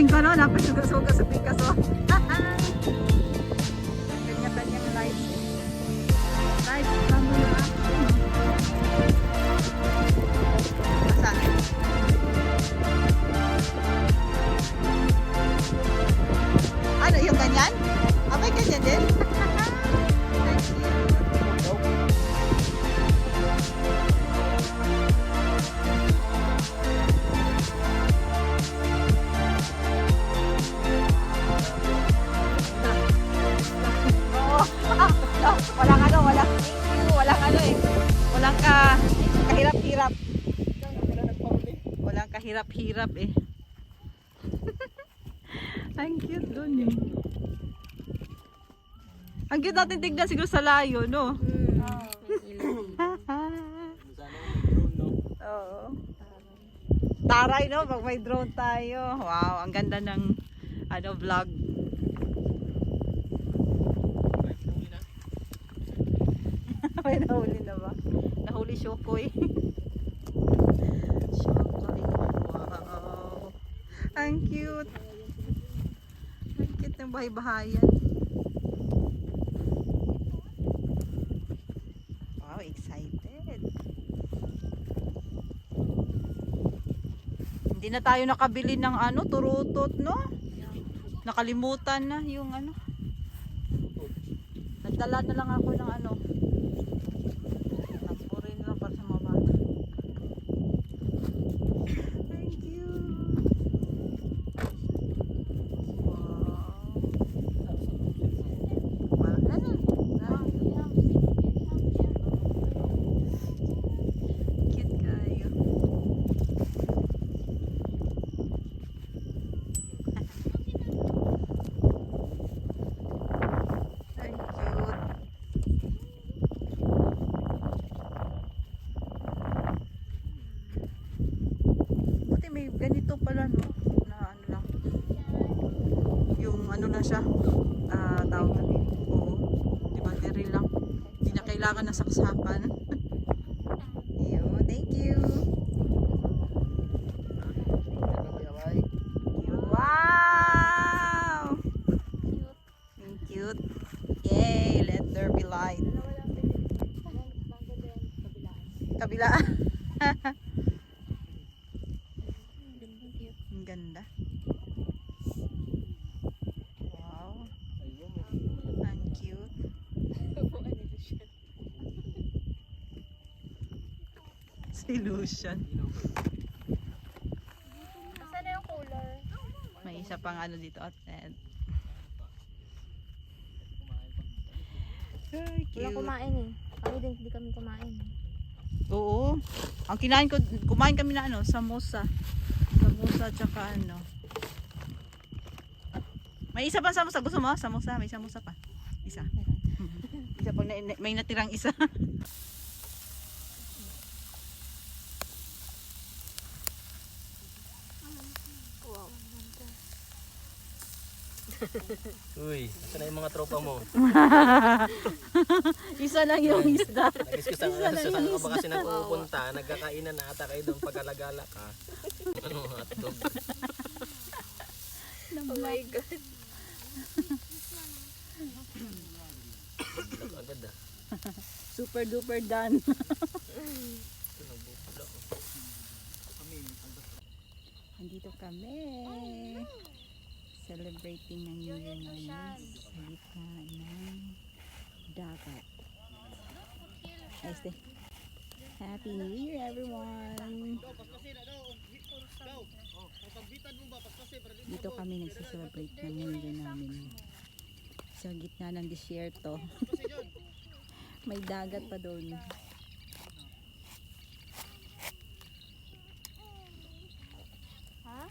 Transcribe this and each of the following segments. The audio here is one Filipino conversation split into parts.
Tingin ko no, napasuga-suga sa Picasso. Kanya-kanyang lights. Lights, tamo na. Asa? Ano, yung ganyan? Abay, ganyan din? Thank you. Walang ano, walang thank you, walang ano eh. Walang kahirap-hirap. Walang kahirap-hirap eh. Ang cute dun eh. Ang cute natin tignan siguro sa layo, no? Oo. Taray, no? Pag may drone tayo. Wow, ang ganda ng ano, vlog. May nahuli na ba? Nahuli Shokoy. Shokoy. Wow. Ang cute. Ang cute ng bahay-bahayan. Wow, excited. Hindi na tayo nakabili ng ano, turutot, no? Nakalimutan na yung ano. Nagdala na lang ako ng ano. Tampurin lang para sa mga bata. Thank you. Wow. Wala na. Cute kayo. Ang cute. Buti may ganito pala, no? Na ano lang. Yung ano na siya. Tawag na din. Oo. Di ba, diri lang. Hindi na kailangan ng saksakan. Yun, thank you. Wow! Ang cute. Yay! Let there be light. Kabilaan. Ang ganda. Wow. Ang cute. Si Lucian. Saan na yung cooler? May isa pang ano dito at Ay, Walang cute. kumain eh. Kami din hindi kami kumain. Oo. Ang kinain ko, kumain kami na ano, samosa. Samosa tsaka ano. May isa pang samosa. Gusto mo? Samosa. May samosa pa. Isa. Isa pang may natirang isa. Wow. Uy, saan na yung mga tropa mo? Isa lang yung isda. Nag-excuse ang Isa lang saan yung ka ba kasi nagpupunta? Nagkakainan na ata kayo doon pagkalagala ka. Ano hotdog? Oh my God. Agad ah. Super duper done. Ito nagbubula oh. Andito kami. Celebrating ng New Year namin sa gitna ng dagat. Ayos din. Happy New Year everyone! Dito kami nagsiselebrate ng New Year namin. Sa gitna ng disyerto. May dagat pa doon. Ha?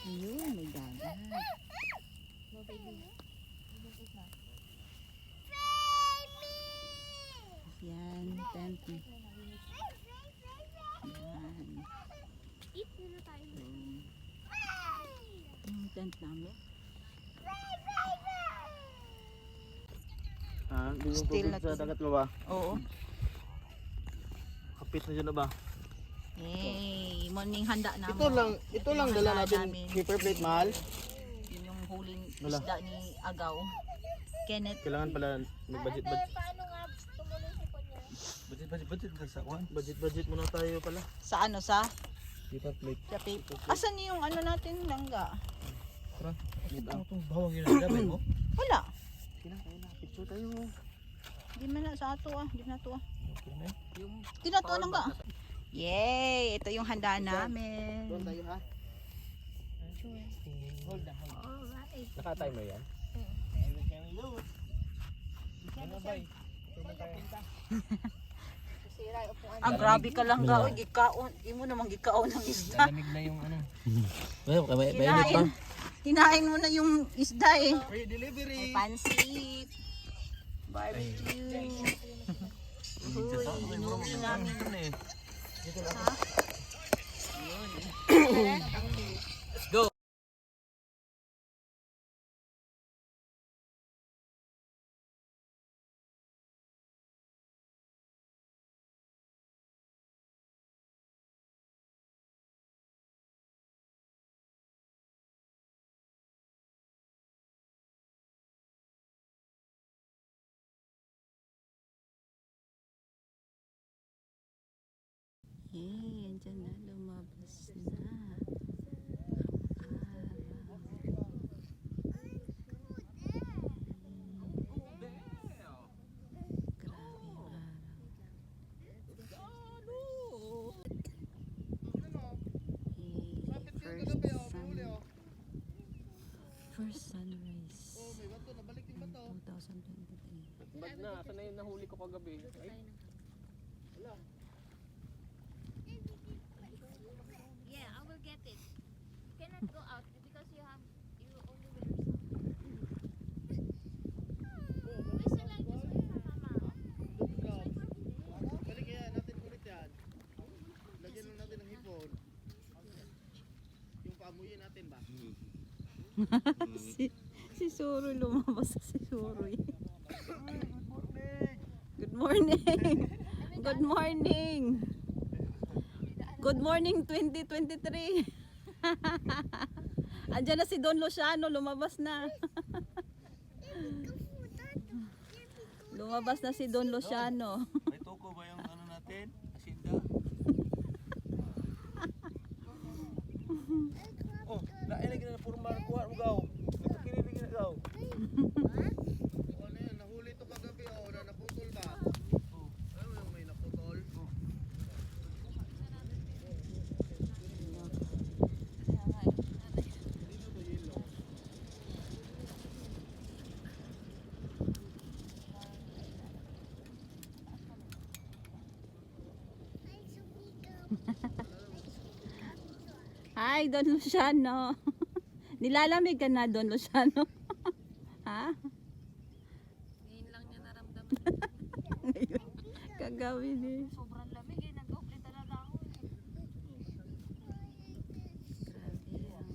Ayun, may dagat. No baby. Yan, tent. Yan. Eat muna tayo. Yung tent namin. Ah, Still sa dagat mo ba? Oo. Malapit na dyan na ba? Yay! Morning handa namin. Ito lang dala natin paper plate, mahal. Yun yung huling Wala. isda ni Agaw. Kenneth. Kailangan pala mag-budget. Paano nga tumuloy si Kuya? Budget muna tayo pala. Sa ano sa? Paper plate. Sa paper. Asan yung ano natin langga? Tara. Ito bawang yun ang gamit mo. Wala. Kailangan picture tayo. Di man na sa ato ah. Di na to ah. Okay na yung Di na to langga. Yay! Ito yung handa namin. doon tayo ha. Hold on. Alright. Naka-timer yan? Ano ba? Sira yung upuan. Ah, grabe ka lang ga. Oy, gikaon. Imo namang gikaon ng isda. Lalamig na yung ano. Hinain. Hinain mo na yung isda eh. Free delivery. May pansit. Barbecue. Uy, inuwi namin. Ha? Let's go. Yay, andyan na, lumabas na. First sunrise 2023. Bad na, saan na yung nahuli ko kagabi? Ay, Yeah, I will get it. You cannot go out because you only wear some. Listen like this way, Mama. balik kaya natin ulit yan. Lagyan lang natin ng hipon. Yung paamuyin natin ba? Si Suroy lumabas si Suroy. Good morning! Good morning! Good morning! Good morning 2023! Andiyan na si Don Luciano, lumabas na. Lumabas na si Don Luciano. May tuko ba yung ano natin? Asinda? Oh, nailagay na puro markuha mo gaw. Ito kinilig na gaw. Ano yan? Nahuli to kagabi o na naputol ba? Ano yung may naputol? Hi, Don Luciano. Nilalamig ka na, Don Luciano. Ha? Ngayon lang niya naramdaman. Ngayon, kagawin eh. Sobrang lamig eh. Nag-ople talaga ako eh. Grabe ang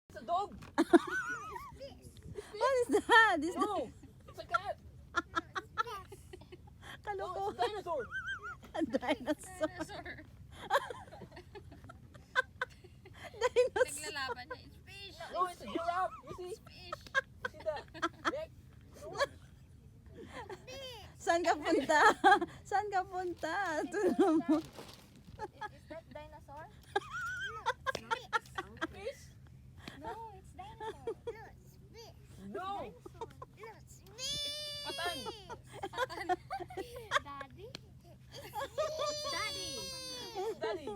It's a dog! What is that? Is that No! It's a cat! kaloko? It's a dinosaur! A dinosaur. Dinosaur. Naglalaban niya. It's fish! No, it's a giraffe! You see? Fish! You see that? Neck? Saan ka punta? Saan ka punta? Tulong mo. Is that dinosaur? Fish? No, it's dinosaur. No! Patan! Daddy? Daddy! Daddy!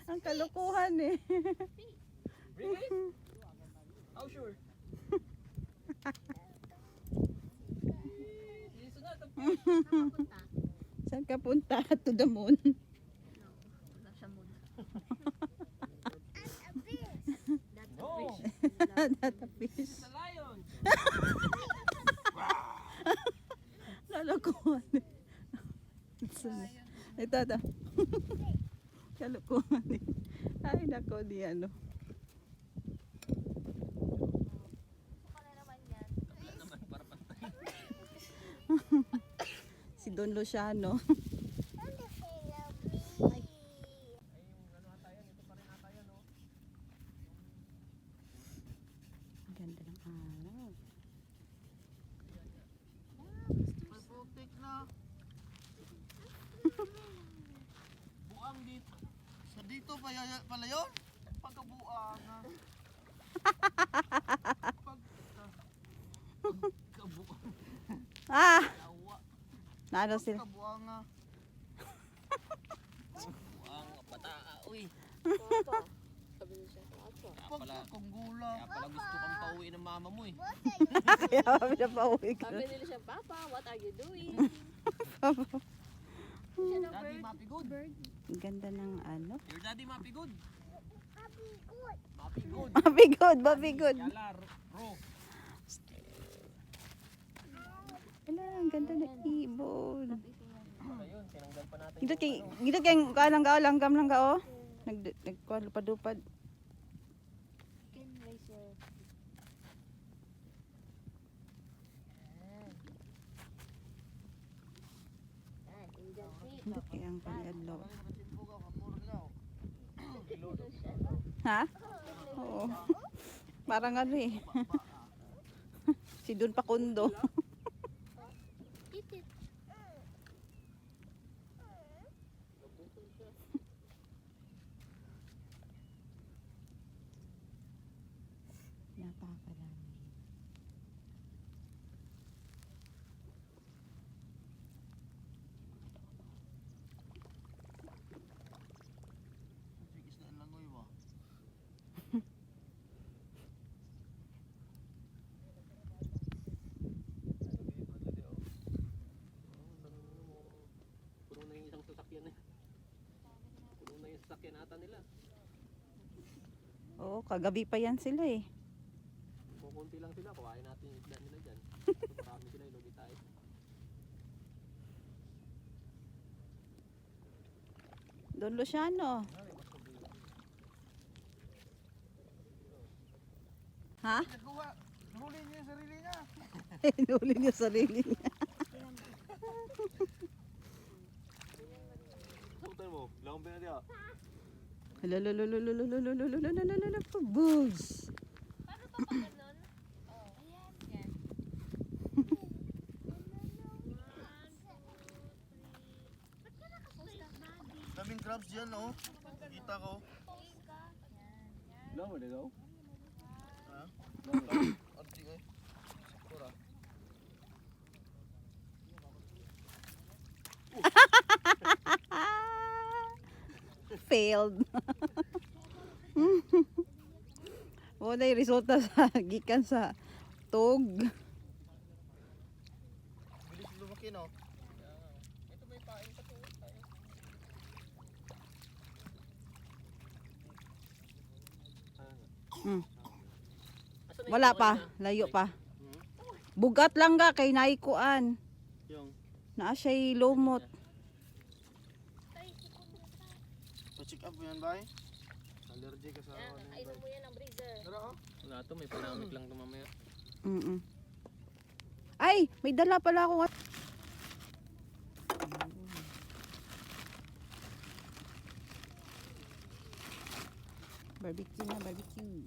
Ang kalokohan eh. Really? How sure? This is not a fish. Saan ka punta? To the moon. Wala siya muna. No! That a fish. It's a lion! Kalokohan eh. Ito. Kalokohan eh. Ay nako di ano. Don Luciano. Ang ganda ng araw. May putik na. Buang dito. Sa dito pala yun? Pagkabuang na. Pagkabuang. Ah! Awa. Naano sila? Pagkabuang na. Buang pataa. Uy. Pagkakong gula. Kaya pala gusto kang pauwi ng mama mo eh. Kaya kami na pauwi ka. Sabi nila siya, Papa, what are you doing? Daddy Mapi good. Ang ganda ng ano. Your daddy Mapi good. Mapi good. Mapi good, mapi good. Yala, ro. Wala, ang ganda ng ibon. Ayun, tinanggal pa natin. Gito kay kalang ka langgam lang ka oh. Nagpadupad. Can raise your Indian tree. Hindi kaya ang paniadlaw. Bugaw, kamura daw. Ha? Oo. Parang ano eh. Si Don Pakundo. eat it. Napakarami. Sigis na ang langoy ba? Puno na yung isang sasakyan eh. Puno na yung sasakyan ata nila. Oo, kagabi pa yan sila eh. Kukunti lang sila, kuhain natin yung isda nila dyan. Marami sila, ilugi tayo. Don Luciano. Ha? Nagkuha, nahuli niya yung sarili niya. Hinuli niya sarili niya. Sabutan mo, lakong pina diya. Lalalalalalalalalalalalalalalala. Boogs. Paano pa pag ganun? Oh. Ayan. Yan. Ba't ka nakapost ang body? Daming crabs dyan, oh. Kita ko. Post ka. Yan. Yan. Lang mo daw? Ha? Abdi eh. Sakura. Failed. Wala yung resulta sa gikan sa tog. Bilis lumaki, no? Ito may pain pa to. Mm. Wala pa, layo pa. Bugat lang ga kay naikuan. Yung, Naa siya'y lumot. pa-check up mo yan, bay? Allergy ka sa Yan, ano yan, kainom bay? mo yan ng breezer. Tara, oh. Wala to, may panamit lang to mamaya. Mm-mm. Ay, may dala pala ako. Barbecue na, barbecue.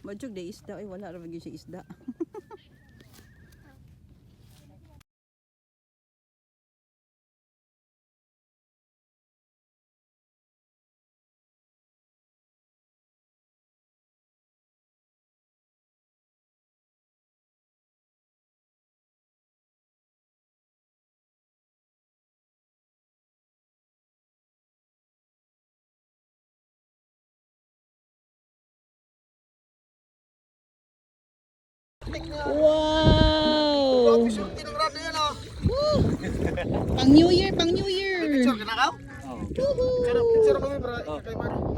Madyog na isda. Ay, wala naman yung siya isda. Wow! Surti ng rado yan, oh. Pang New Year, pang New Year! Picture ka na ka? Oo. Picture kami, bro. Kay Mano.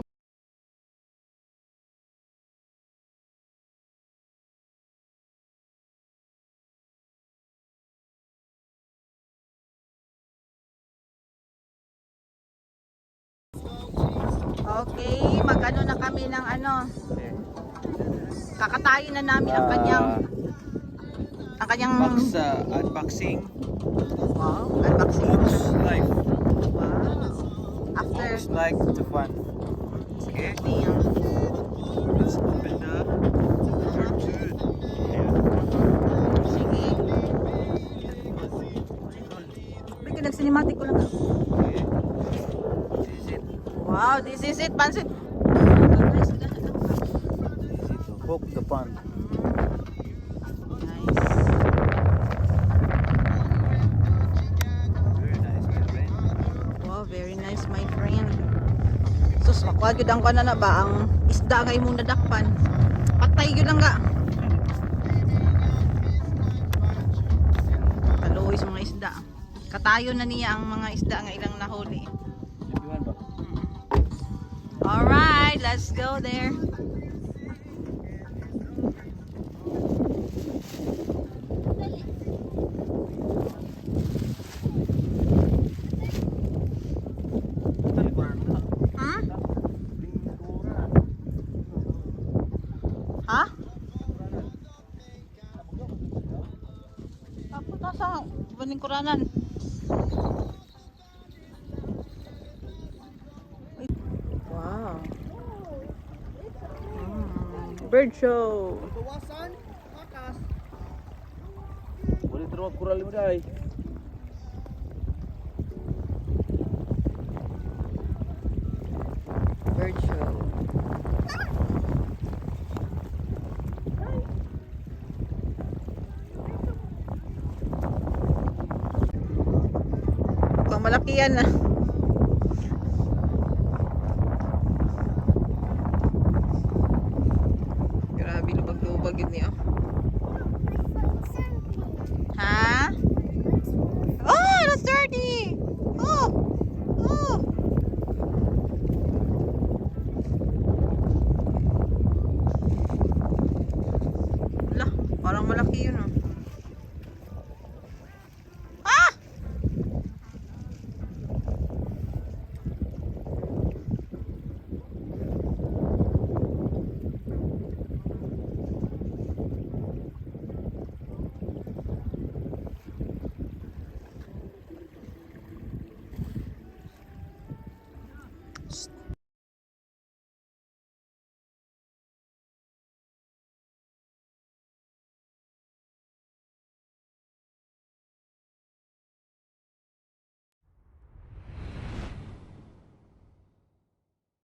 Okay, mag-ano na kami ng ano. Kakatayin na namin ang kanyang Unboxing. wow, unboxing. Life. Wow. After Like to fun. Okay. Let's open the cartoon. sige. Bigyan nag-cinematic ko lang. Okay. This is it. Wow, this is it, pansit. This is it to poke the fun. Nice. Very nice, my friend. Wow, very nice, my friend. Sus, makuha yun ang na ba? Ang isda ngay mong nadakpan. Patay yun lang ga. Kaluoy sa mga isda. Katayo na niya ang mga isda nga ilang nahuli. Alright, let's go there. Hmm? Ha? Ako ta sa Baningkuranan. Wow. Bird show. Bawasan, makas. Boleh terus kurang lima day. Bird show. Pang malaki yan ah.